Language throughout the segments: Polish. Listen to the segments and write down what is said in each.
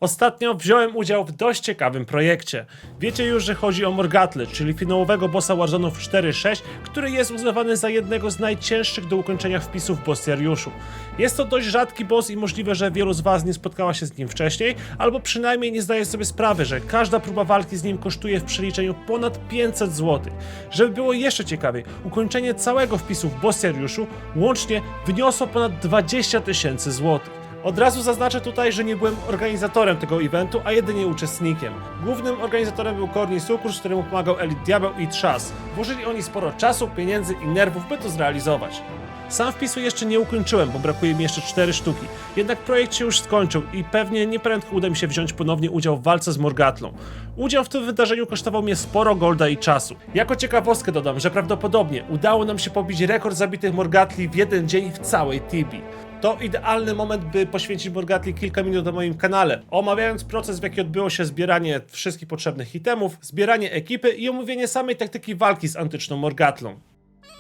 Ostatnio wziąłem udział w dość ciekawym projekcie. Wiecie już, że chodzi o Morgatle, czyli finałowego bossa Warzone'ów 4.6, który jest uznawany za jednego z najcięższych do ukończenia wpisów w bestiariuszu. Jest to dość rzadki boss i możliwe, że wielu z was nie spotkała się z nim wcześniej, albo przynajmniej nie zdaje sobie sprawy, że każda próba walki z nim kosztuje w przeliczeniu ponad 500 zł. Żeby było jeszcze ciekawiej, ukończenie całego wpisu w bestiariuszu łącznie wyniosło ponad 20 000 złotych. Od razu zaznaczę tutaj, że nie byłem organizatorem tego eventu, a jedynie uczestnikiem. Głównym organizatorem był Korni Sukurs, któremu pomagał Elit Diabeł i Trzas. Włożyli oni sporo czasu, pieniędzy i nerwów, by to zrealizować. Sam wpisu jeszcze nie ukończyłem, bo brakuje mi jeszcze 4 sztuki. Jednak projekt się już skończył i pewnie nieprędko uda mi się wziąć ponownie udział w walce z Morgatlą. Udział w tym wydarzeniu kosztował mnie sporo golda i czasu. Jako ciekawostkę dodam, że prawdopodobnie udało nam się pobić rekord zabitych Morgatli w jeden dzień w całej Tibi. To idealny moment, by poświęcić Morgatli kilka minut na moim kanale, omawiając proces, w jaki odbyło się zbieranie wszystkich potrzebnych itemów, zbieranie ekipy i omówienie samej taktyki walki z antyczną Morgatlą.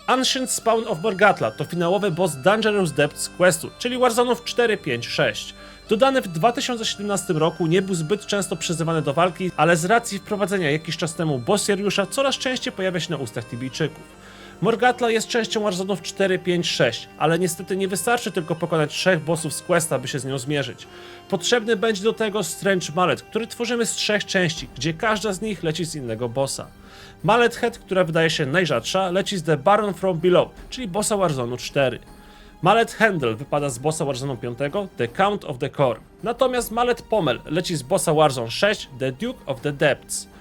Ancient Spawn of Morgatla to finałowy boss Dangerous Depths questu, czyli Warzone'ów 4, 5, 6. Dodany w 2017 roku, nie był zbyt często przyzywany do walki, ale z racji wprowadzenia jakiś czas temu bestiariusza coraz częściej pojawia się na ustach Tibijczyków. Morgatla jest częścią Warzone'ów 4, 5, 6, ale niestety nie wystarczy tylko pokonać 3 bossów z questa, by się z nią zmierzyć. Potrzebny będzie do tego Strange Mallet, który tworzymy z 3 części, gdzie każda z nich leci z innego bossa. Mallet Head, która wydaje się najrzadsza, leci z The Baron from Below, czyli bossa Warzone'u 4. Mallet Handle wypada z bossa Warzone'u 5, The Count of the Core. Natomiast Mallet Pommel leci z bossa Warzone 6, The Duke of the Depths.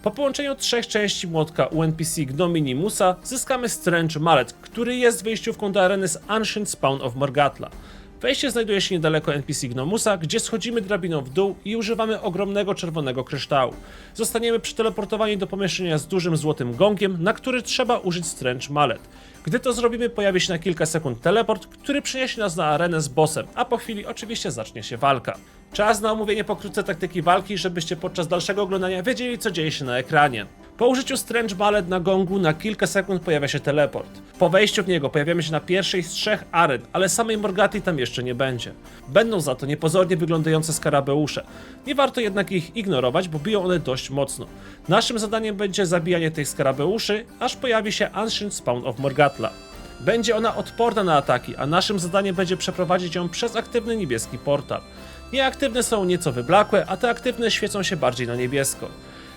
Po połączeniu 3 części młotka u NPC Gnominimusa zyskamy Strange Mallet, który jest wyjściówką do areny z Ancient Spawn of Morgatla. Wejście znajduje się niedaleko NPC Gnomusa, gdzie schodzimy drabiną w dół i używamy ogromnego czerwonego kryształu. Zostaniemy przeteleportowani do pomieszczenia z dużym złotym gongiem, na który trzeba użyć Strange Mallet. Gdy to zrobimy, pojawi się na kilka sekund teleport, który przeniesie nas na arenę z bossem, a po chwili oczywiście zacznie się walka. Czas na omówienie pokrótce taktyki walki, żebyście podczas dalszego oglądania wiedzieli, co dzieje się na ekranie. Po użyciu Strange Mallet na gongu na kilka sekund pojawia się teleport. Po wejściu w niego pojawiamy się na pierwszej z 3 aren, ale samej Morgatli tam jeszcze nie będzie. Będą za to niepozornie wyglądające skarabeusze. Nie warto jednak ich ignorować, bo biją one dość mocno. Naszym zadaniem będzie zabijanie tych skarabeuszy, aż pojawi się Ancient Spawn of Morgatla. Będzie ona odporna na ataki, a naszym zadaniem będzie przeprowadzić ją przez aktywny niebieski portal. Nieaktywne są nieco wyblakłe, a te aktywne świecą się bardziej na niebiesko.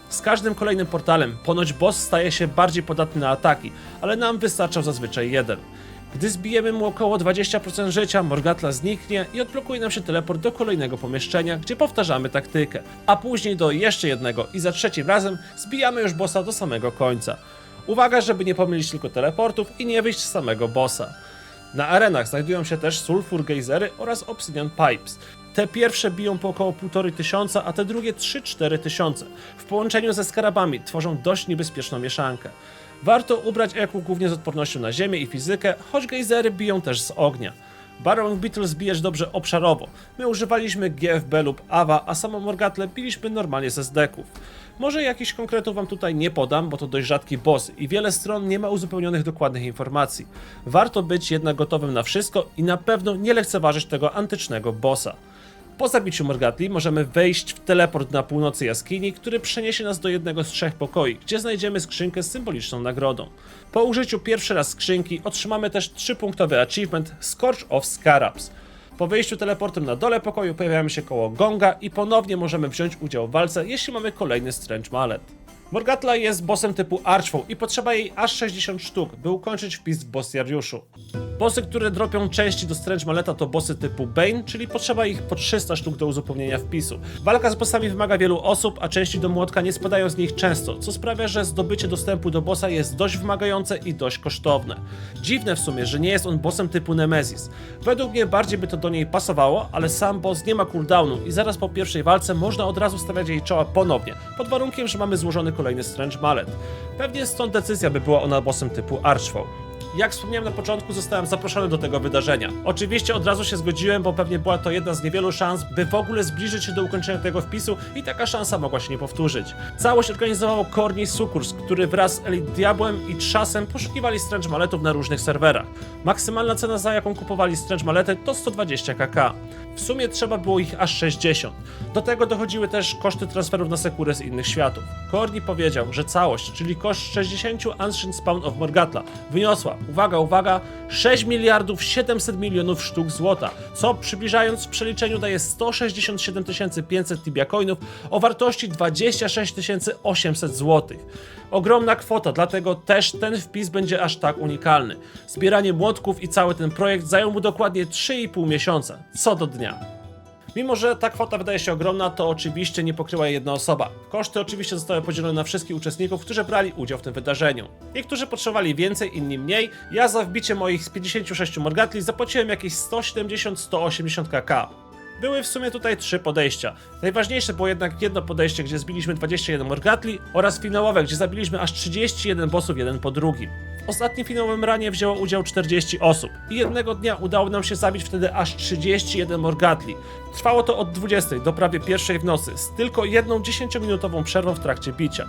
Z każdym kolejnym portalem ponoć boss staje się bardziej podatny na ataki, ale nam wystarczał zazwyczaj jeden. Gdy zbijemy mu około 20% życia, Morgatla zniknie i odblokuje nam się teleport do kolejnego pomieszczenia, gdzie powtarzamy taktykę, a później do jeszcze jednego i za trzecim razem zbijamy już bossa do samego końca. Uwaga, żeby nie pomylić tylko teleportów i nie wyjść z samego bossa. Na arenach znajdują się też Sulfur Geysery oraz Obsidian Pipes. Te pierwsze biją po około 1500, a te drugie 3-4 tysiące. W połączeniu ze skarabami tworzą dość niebezpieczną mieszankę. Warto ubrać EQ głównie z odpornością na ziemię i fizykę, choć gejzery biją też z ognia. Barrowing Beetle zbijesz dobrze obszarowo. My używaliśmy GFB lub AWA, a samą Morgatlę biliśmy normalnie ze zdeków. Może jakichś konkretów wam tutaj nie podam, bo to dość rzadki boss i wiele stron nie ma uzupełnionych dokładnych informacji. Warto być jednak gotowym na wszystko i na pewno nie lekceważyć tego antycznego bossa. Po zabiciu Morgatli możemy wejść w teleport na północy jaskini, który przeniesie nas do jednego z 3 pokoi, gdzie znajdziemy skrzynkę z symboliczną nagrodą. Po użyciu pierwszy raz skrzynki otrzymamy też 3-punktowy achievement Scorch of Scarabs. Po wyjściu teleportem na dole pokoju pojawiamy się koło gonga i ponownie możemy wziąć udział w walce, jeśli mamy kolejny Strange Mallet. Morgatla jest bossem typu Archfoe i potrzeba jej aż 60 sztuk, by ukończyć wpis w bestiariuszu. Bossy, które dropią części do Strange Malleta to bossy typu Bane, czyli potrzeba ich po 300 sztuk do uzupełnienia wpisu. Walka z bossami wymaga wielu osób, a części do młotka nie spadają z nich często, co sprawia, że zdobycie dostępu do bossa jest dość wymagające i dość kosztowne. Dziwne w sumie, że nie jest on bossem typu Nemesis. Według mnie bardziej by to do niej pasowało, ale sam boss nie ma cooldownu i zaraz po pierwszej walce można od razu stawiać jej czoła ponownie, pod warunkiem, że mamy złożony kolejny Strange Mallet. Pewnie stąd decyzja, by była ona bossem typu Archfoe. Jak wspomniałem na początku, zostałem zaproszony do tego wydarzenia. Oczywiście od razu się zgodziłem, bo pewnie była to jedna z niewielu szans, by w ogóle zbliżyć się do ukończenia tego wpisu i taka szansa mogła się nie powtórzyć. Całość organizował Courtney Suckurs, który wraz z Elite Diabłem i Trzasem poszukiwali Strange Malletów na różnych serwerach. Maksymalna cena, za jaką kupowali Strange Mallety, to 120 kk. W sumie trzeba było ich aż 60. Do tego dochodziły też koszty transferów na Sekurę z innych światów. Courtney powiedział, że całość, czyli koszt 60 Ancient Spawn of Morgantla, wyniosła, uwaga, 6 miliardów 700 milionów sztuk złota, co przybliżając w przeliczeniu daje 167 500 Tibia Coinów o wartości 26 800 zł. Ogromna kwota, dlatego też ten wpis będzie aż tak unikalny. Zbieranie młotków i cały ten projekt zajął mu dokładnie 3,5 miesiąca, co do dnia. Mimo że ta kwota wydaje się ogromna, to oczywiście nie pokryła jej jedna osoba. Koszty oczywiście zostały podzielone na wszystkich uczestników, którzy brali udział w tym wydarzeniu. Niektórzy potrzebowali więcej, inni mniej. Ja za wbicie moich z 56 morgantli zapłaciłem jakieś 170-180 kk. Były w sumie tutaj 3 podejścia. Najważniejsze było jednak jedno podejście, gdzie zbiliśmy 21 morgantli oraz finałowe, gdzie zabiliśmy aż 31 bossów jeden po drugim. W ostatnim finałowym ranie wzięło udział 40 osób i jednego dnia udało nam się zabić wtedy aż 31 morgantli. Trwało to od 20 do prawie 1 w nocy, z tylko jedną 10-minutową przerwą w trakcie bicia.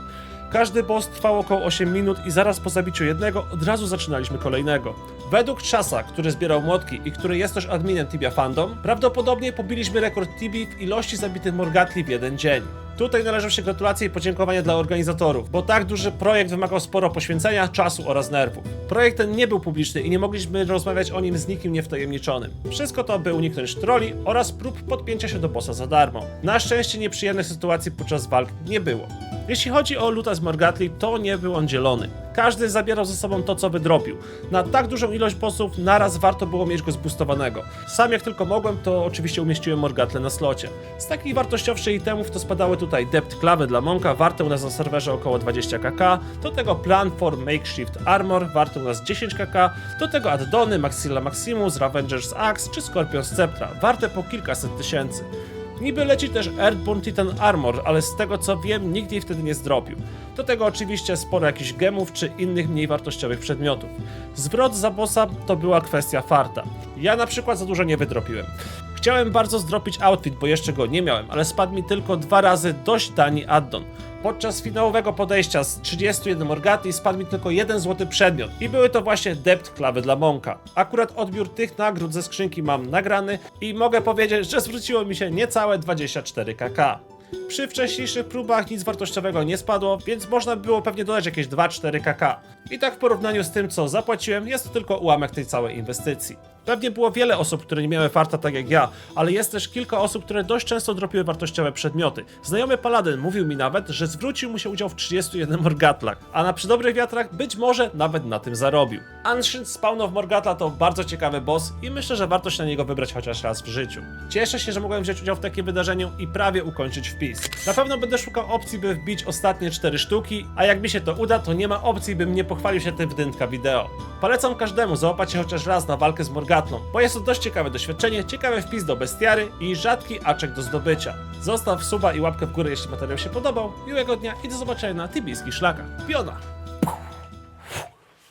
Każdy boss trwał około 8 minut i zaraz po zabiciu jednego od razu zaczynaliśmy kolejnego. Według Trzasa, który zbierał młotki i który jest też adminem Tibia Fandom, prawdopodobnie pobiliśmy rekord Tibi w ilości zabitych morgantli w jeden dzień. Tutaj należą się gratulacje i podziękowania dla organizatorów, bo tak duży projekt wymagał sporo poświęcenia, czasu oraz nerwów. Projekt ten nie był publiczny i nie mogliśmy rozmawiać o nim z nikim niewtajemniczonym. Wszystko to, by uniknąć trolli oraz prób podpięcia się do bossa za darmo. Na szczęście nieprzyjemnych sytuacji podczas walk nie było. Jeśli chodzi o luta z morgantli, to nie był on dzielony. Każdy zabierał ze sobą to, co wydropił. Na tak dużą ilość bossów naraz warto było mieć go zboostowanego. Sam jak tylko mogłem, to oczywiście umieściłem morgantle na slocie. Z takich wartościowszych itemów to spadały tutaj Depth Klawy dla Monka, warte u nas na serwerze około 20 kk, do tego Plan for Makeshift Armor, warte u nas 10 kk, do tego addony Maxilla Maximus, Ravager's Axe czy Scorpion Sceptra, warte po kilkaset tysięcy. Niby leci też Earthborn Titan Armor, ale z tego co wiem, nikt jej wtedy nie zdropił. Do tego oczywiście sporo jakichś gemów czy innych mniej wartościowych przedmiotów. Zwrot za bossa to była kwestia farta. Ja na przykład za dużo nie wydropiłem. Chciałem bardzo zdropić outfit, bo jeszcze go nie miałem, ale spadł mi tylko 2 razy dość tani addon. Podczas finałowego podejścia z 31 morgantli spadł mi tylko 1 złoty przedmiot i były to właśnie Depth Klawy dla Monka. Akurat odbiór tych nagród ze skrzynki mam nagrany i mogę powiedzieć, że zwróciło mi się niecałe 24 kk. Przy wcześniejszych próbach nic wartościowego nie spadło, więc można było pewnie dodać jakieś 2-4 kk. I tak w porównaniu z tym, co zapłaciłem, jest to tylko ułamek tej całej inwestycji. Pewnie było wiele osób, które nie miały farta tak jak ja, ale jest też kilka osób, które dość często dropiły wartościowe przedmioty. Znajomy Paladyn mówił mi nawet, że zwrócił mu się udział w 31 morgatlach, a na przy dobrych wiatrach być może nawet na tym zarobił. Ancient Spawn of Morgantla to bardzo ciekawy boss i myślę, że warto się na niego wybrać chociaż raz w życiu. Cieszę się, że mogłem wziąć udział w takim wydarzeniu i prawie ukończyć wpis. Na pewno będę szukał opcji, by wbić ostatnie 4 sztuki, a jak mi się to uda, to nie ma opcji, bym nie pochwalił się tym w dynka wideo. Polecam każdemu załapać się chociaż raz na walkę z Morgantlą, bo jest to dość ciekawe doświadczenie, ciekawy wpis do bestiary i rzadki aczek do zdobycia. Zostaw suba i łapkę w górę, jeśli materiał się podobał. Miłego dnia i do zobaczenia na tibijskich szlakach. Piona!